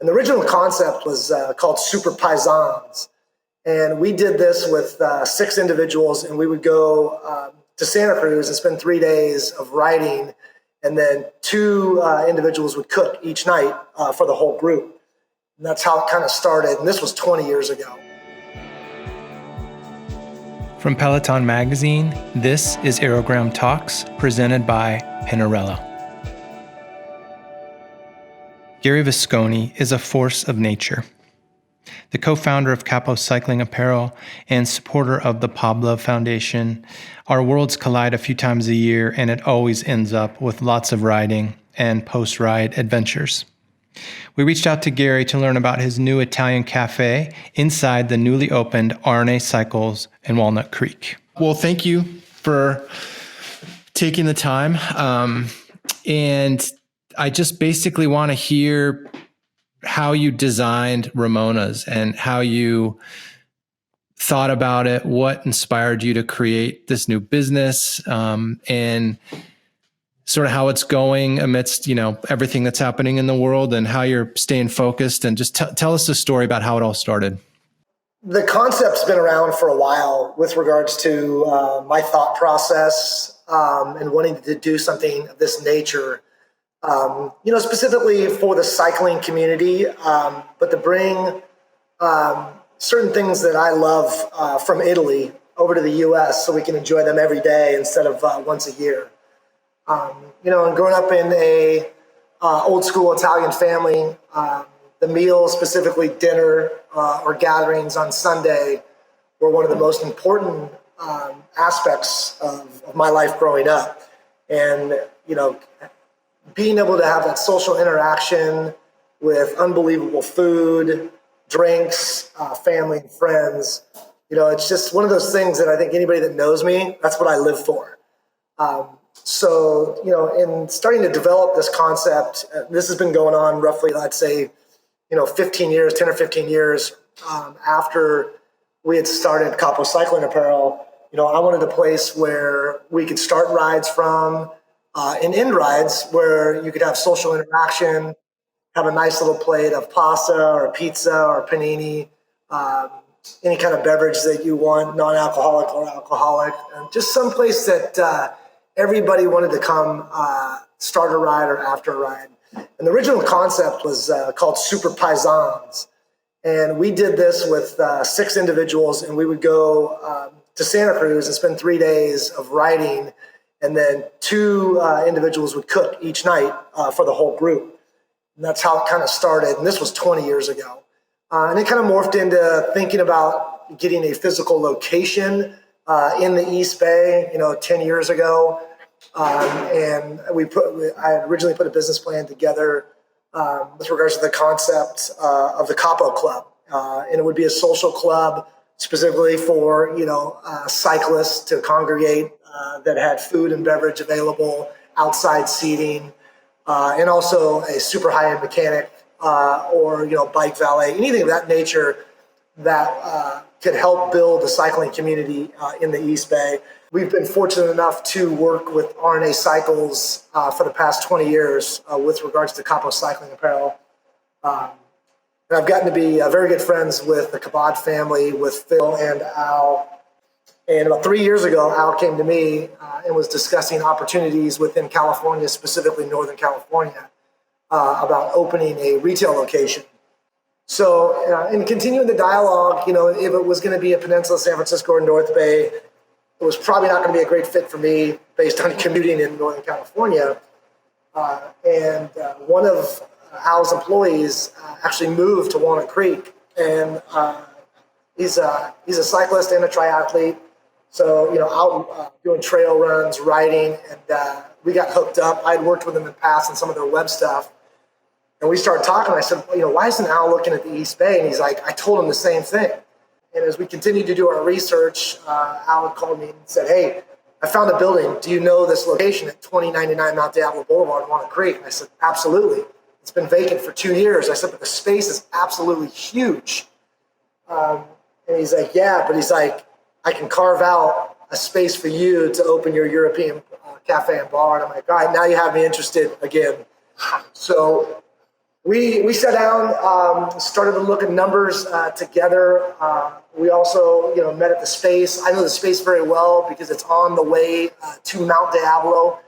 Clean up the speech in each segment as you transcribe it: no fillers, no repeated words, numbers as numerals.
And the original concept was called Super Paisans. And we did this with 6 individuals, and we would go to Santa Cruz and spend 3 days of riding, and then 2 individuals would cook each night for the whole group. And that's how it kind of started. And this was 20 years ago. From Peloton Magazine, this is Aérogramme Talks, presented by Pinarello. Gary Vasconi is a force of nature. The co-founder of Capo cycling apparel and supporter of the Pablo Foundation. Our worlds collide a few times a year, and it always ends up with lots of riding and post-ride adventures. We reached out to Gary to learn about his new Italian cafe inside the newly opened R&A Cycles in Walnut Creek. Well, thank you for taking the time. And I just basically want to hear how you designed Ramona's and how you thought about it, what inspired you to create this new business, and sort of how it's going amidst, everything that's happening in the world and how you're staying focused, and just tell us the story about how it all started. The concept's been around for a while with regards to my thought process and wanting to do something of this nature, specifically for the cycling community, but to bring certain things that I love from Italy over to the U.S. so we can enjoy them every day instead of once a year. And growing up in a old school Italian family, the meals, specifically dinner or gatherings on Sunday, were one of the most important aspects of my life growing up. And, being able to have that social interaction with unbelievable food, drinks, family and friends, it's just one of those things that I think anybody that knows me, that's what I live for. So, in starting to develop this concept, this has been going on roughly, I'd say, 10 or 15 years after we had started Capo Cycling Apparel. I wanted a place where we could start rides from and end rides where you could have social interaction, have a nice little plate of pasta or pizza or panini, any kind of beverage that you want, non-alcoholic or alcoholic, and just some place that everybody wanted to come start a ride or after a ride. And the original concept was called Super Paisans. And we did this with 6 individuals, and we would go to Santa Cruz and spend 3 days of riding, and then 2 individuals would cook each night for the whole group. And that's how it kind of started. And this was 20 years ago. And it kind of morphed into thinking about getting a physical location in the East Bay, 10 years ago. And I originally put a business plan together with regards to the concept of the Capo Club. And it would be a social club specifically for, cyclists to congregate that had food and beverage available, outside seating, and also a super high-end mechanic or, bike valet, anything of that nature that could help build the cycling community in the East Bay. We've been fortunate enough to work with R&A Cycles for the past 20 years with regards to Capo Cycling Apparel. And I've gotten to be very good friends with the Cabot family, with Phil and Al. And about 3 years ago, Al came to me and was discussing opportunities within California, specifically Northern California, about opening a retail location. So in continuing the dialogue, if it was going to be a Peninsula, San Francisco, or North Bay, it was probably not going to be a great fit for me based on commuting in Northern California. And one of Al's employees actually moved to Walnut Creek, and he's a cyclist and a triathlete. So, out doing trail runs, riding, and we got hooked up. I'd worked with him in the past on some of their web stuff. And we started talking. I said, why isn't Al looking at the East Bay? And he's like, I told him the same thing. And as we continued to do our research, Al had called me and said, hey, I found a building. Do you know this location at 2099 Mount Diablo Boulevard in Walnut Creek? And I said, absolutely. It's been vacant for 2 years. I said, but the space is absolutely huge. And he's like, yeah, but he's like, I can carve out a space for you to open your European cafe and bar. And I'm like, all right, now you have me interested again. So We sat down, started to look at numbers together. We also, met at the space. I know the space very well because it's on the way to Mount Diablo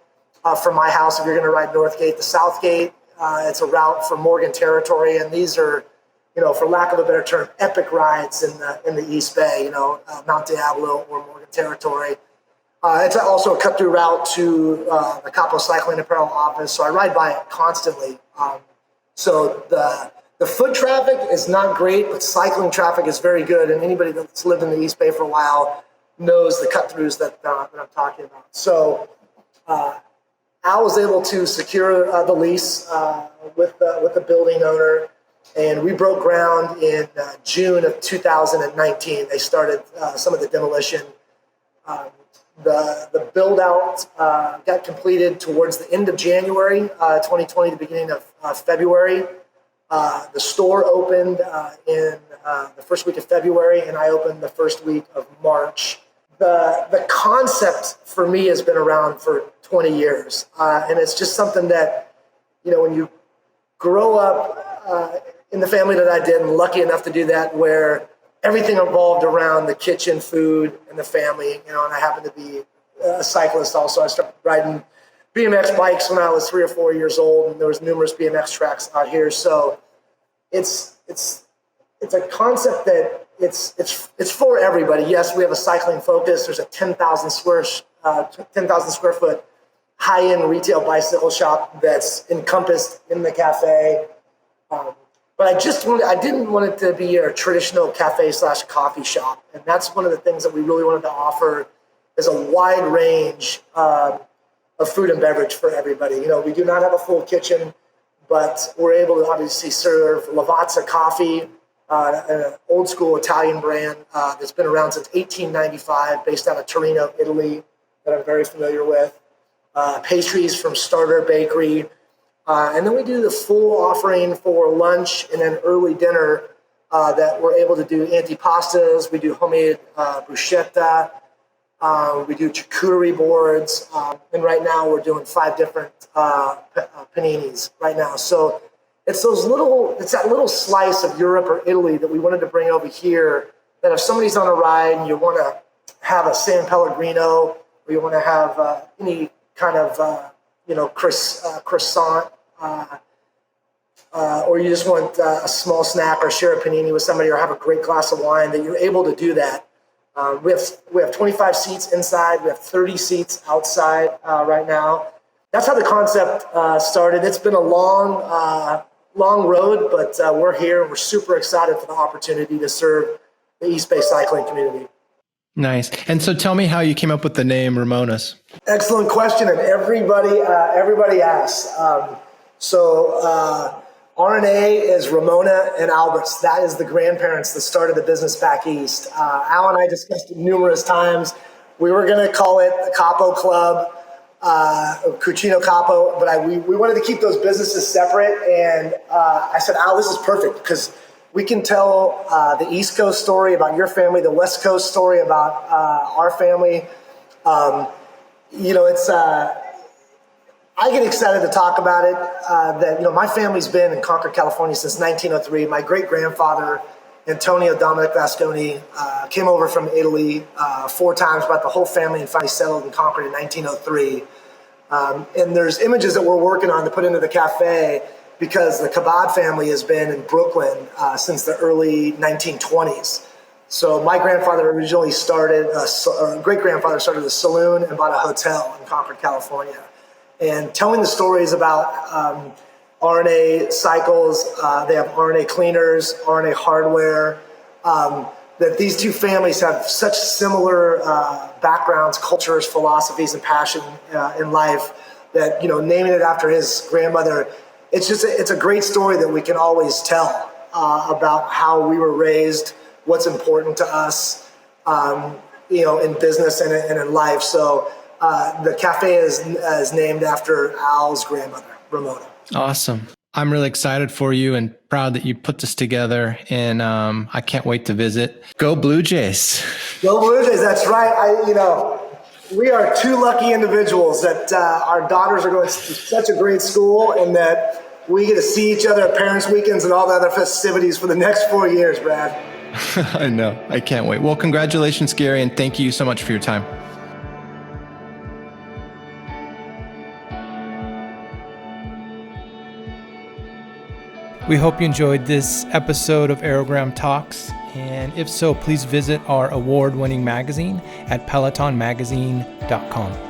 from my house. If you're going to ride North Gate to South Gate, it's a route for Morgan Territory, and these are, for lack of a better term, epic rides in the East Bay. Mount Diablo or Morgan Territory. It's also a cut-through route to the Capo Cycling Apparel office, so I ride by it constantly. So the foot traffic is not great, but cycling traffic is very good. And anybody that's lived in the East Bay for a while knows the cut-throughs that I'm talking about. So Al was able to secure the lease with the building owner, and we broke ground in June of 2019. They started some of the demolition. The build out got completed towards the end of January 2020, the beginning of February. The store opened in the first week of February, and I opened the first week of March. The concept for me has been around for 20 years, and it's just something that, when you grow up in the family that I did, and lucky enough to do that, where everything evolved around the kitchen, food, and the family, and I happen to be a cyclist also. I started riding BMX bikes when I was 3 or 4 years old, and there was numerous BMX tracks out here. So it's a concept that it's for everybody. Yes, we have a cycling focus. There's a 10,000 square foot high-end retail bicycle shop that's encompassed in the cafe. But I didn't want it to be a traditional cafe/coffee shop. And that's one of the things that we really wanted to offer, is a wide range of food and beverage for everybody. We do not have a full kitchen, but we're able to obviously serve Lavazza coffee, an old school Italian brand that's been around since 1895, based out of Torino, Italy, that I'm very familiar with. Pastries from Starter Bakery. And then we do the full offering for lunch and then early dinner that we're able to do antipastas. We do homemade bruschetta. We do charcuterie boards. And right now we're doing 5 different paninis right now. So it's that little slice of Europe or Italy that we wanted to bring over here, that if somebody's on a ride and you want to have a San Pellegrino, or you want to have any kind of croissant, or you just want a small snack or share a panini with somebody or have a great glass of wine, that you're able to do that. We have 25 seats inside. We have 30 seats outside right now. That's how the concept started. It's been a long road, but we're here and we're super excited for the opportunity to serve the East Bay cycling community. Nice. And so tell me how you came up with the name Ramona's. Excellent question, and everybody asks. R&A is Ramona and Albert's. That is the grandparents that started the business back east. Al and I discussed it numerous times. We were going to call it the Capo Club, Cucino Capo, but we wanted to keep those businesses separate. And I said, Al, this is perfect because we can tell the East Coast story about your family, the West Coast story about our family. I get excited to talk about it. That my family's been in Concord, California since 1903. My great grandfather, Antonio Dominic Vasconi, came over from Italy 4 times, brought the whole family, and finally settled in Concord in 1903. And there's images that we're working on to put into the cafe because the Kabad family has been in Brooklyn since the early 1920s. So my grandfather originally great-grandfather started a saloon and bought a hotel in Concord, California. And telling the stories about R&A Cycles, they have R&A Cleaners, R&A Hardware, that these 2 families have such similar backgrounds, cultures, philosophies, and passion in life that, naming it after his grandmother, it's a great story that we can always tell about how we were raised, what's important to us, in business and in life. So the cafe is named after Al's grandmother, Ramona. Awesome. I'm really excited for you and proud that you put this together, and I can't wait to visit. Go Blue Jays. Go Blue Jays, that's right. We are 2 lucky individuals that our daughters are going to such a great school, and that we get to see each other at parents' weekends and all the other festivities for the next 4 years, Brad. I know. I can't wait. Well, congratulations, Gary, and thank you so much for your time. We hope you enjoyed this episode of Aérogramme Talks, and if so, please visit our award-winning magazine at pelotonmagazine.com.